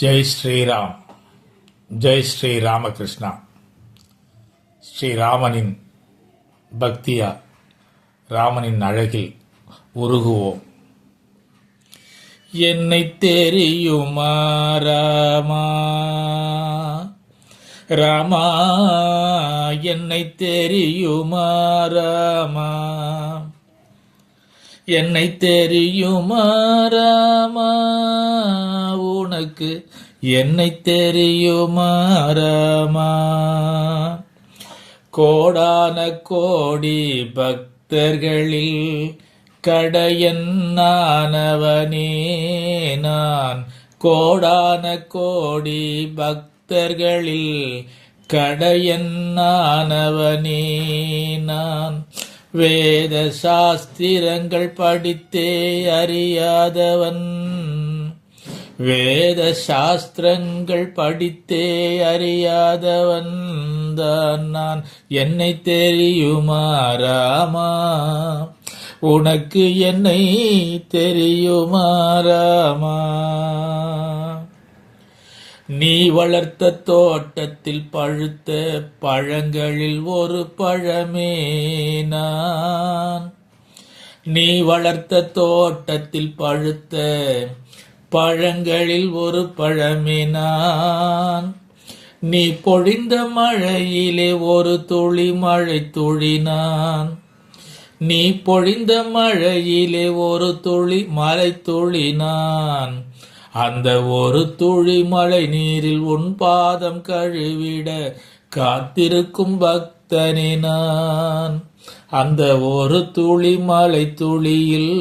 ஜெய் ஸ்ரீராம். ஜெய் ஸ்ரீ ராமகிருஷ்ணா. ஸ்ரீராமனின் பக்தியா, ராமனின் அழகில் உருகுவோம். என்னை தெரியுமா ராமா, ராமா என்னை தெரியுமா ராமா, என்னை தெரியுமா ராமா, உனக்கு என்னை தெரியுமா ராமா. கோடான கோடி பக்தர்களில் கடையன் நானவனே நான், கோடான கோடி பக்தர்களில் கடையன் நானவனே நான். வேத சாஸ்திரங்கள் படித்தே அறியாதவன், வேத சாஸ்திரங்கள் படித்தே அறியாதவன் தான் நான். என்னை தெரியுமா ராமா, உனக்கு என்னை தெரியுமா ராமா. நீ வளர்த்த தோட்டத்தில் பழுத்த பழங்களில் ஒரு பழமே நான், நீ வளர்த்த தோட்டத்தில் பழுத்த பழங்களில் ஒரு பழமே நான். நீ பொழிந்த மழையிலே ஒரு துளி மழை துளி நான், நீ பொழிந்த மழையிலே ஒரு துளி மழை துளி நான். அந்த ஒரு துளி மழை நீரில் உன் பாதம் கழுவிட காத்திருக்கும் பக்தனே நான். அந்த ஒரு துளி மழை துளியில்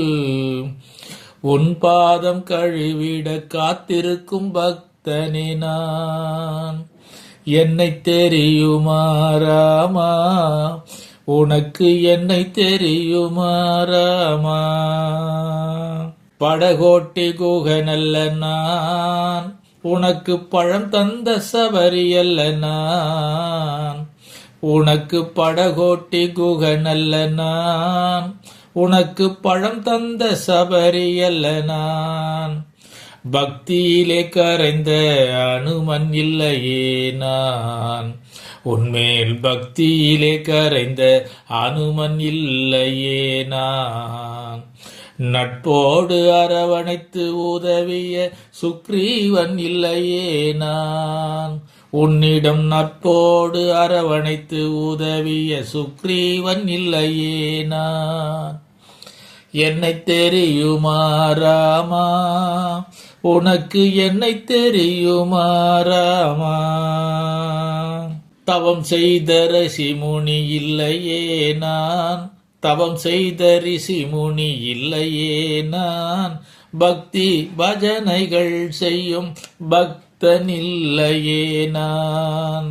உன் பாதம் கழுவிட காத்திருக்கும் பக்தனே நான். என்னை தெரியுமா ராமா, உனக்கு என்னை தெரியுமா ராமா. படகோட்டி குகனல்ல நான், உனக்கு பழம் தந்த சபரி அல்ல நான். உனக்கு படகோட்டி குகனல்ல நான், உனக்கு பழம் தந்த சபரி அல்ல நான். பக்தியிலே கரைந்த அனுமன் இல்லையே நான், உன்மேல் பக்தியிலே கரைந்த அனுமன் இல்லையே நான். நட்போடு அரவணைத்து உதவிய சுக்ரீவன் இல்லையே நான், உன்னிடம் நட்போடு அரவணைத்து உதவிய சுக்ரீவன் இல்லையே நான். என்னை தெரியுமா ராமா, உனக்கு என்னை தெரியுமா ராமா. தவம் செய்த ரிஷி முனி இல்லையே நான், தவம் செய்த ரிஷி முனி இல்லையே நான். பக்தி பஜனைகள் செய்யும் பக்தன் இல்லையே நான்,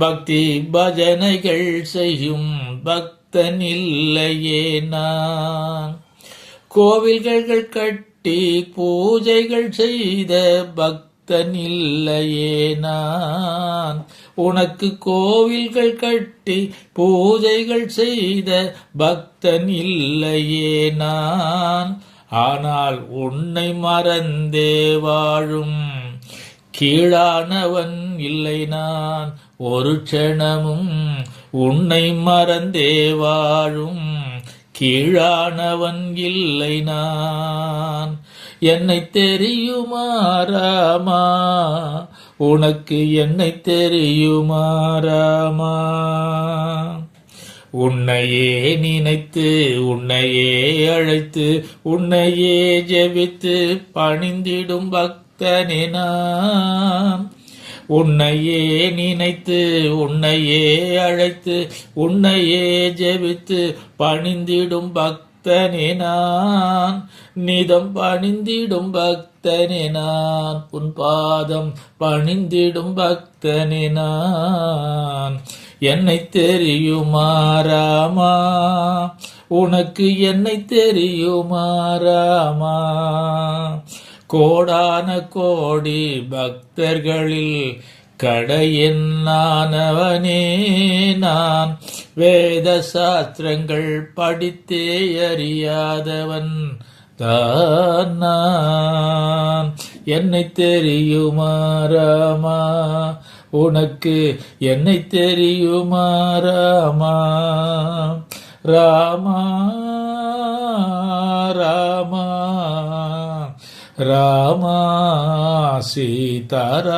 பக்தி பஜனைகள் செய்யும் பக்தன் இல்லையே நான். கோவில்கள் கட்டி பூஜைகள் செய்த பக்தன் இல்லையே நான், உனக்கு கோவில்கள் கட்டி பூஜைகள் செய்த பக்தன் இல்லையே நான். ஆனால் உன்னை மறந்தே வாழும் கீழானவன் இல்லை நான், ஒரு க்ஷணமும் உன்னை மறந்தே வாழும் கீழானவன் இல்லை நான். என்னை தெரியுமா ராமா, உனக்கு என்னை தெரியுமா ராமா. உன்னையே நினைத்து உன்னையே அழைத்து உன்னையே ஜெபித்து பணிந்திடும் பக்தனே நான். உன்னையே நினைத்து உன்னையே அழைத்து உன்னையே ஜெபித்து பணிந்திடும் பக்தனே நான். நிதம் பணிந்திடும் பக்தனே நான், உன் பாதம் பணிந்திடும் பக்தனே நான். என்னை தெரியுமா ராமா, உனக்கு என்னை தெரியுமா ராமா. கோடான கோடி பக்தர்களில் கடையன் நானவனே நான். வேத சாஸ்திரங்கள் படித்தே அறியாதவன் தான் நான். என்னை தெரியுமா ராமா, உனக்கு என்னை தெரியுமா ராமா, ராமா ராமா ராமா சீதாராமா.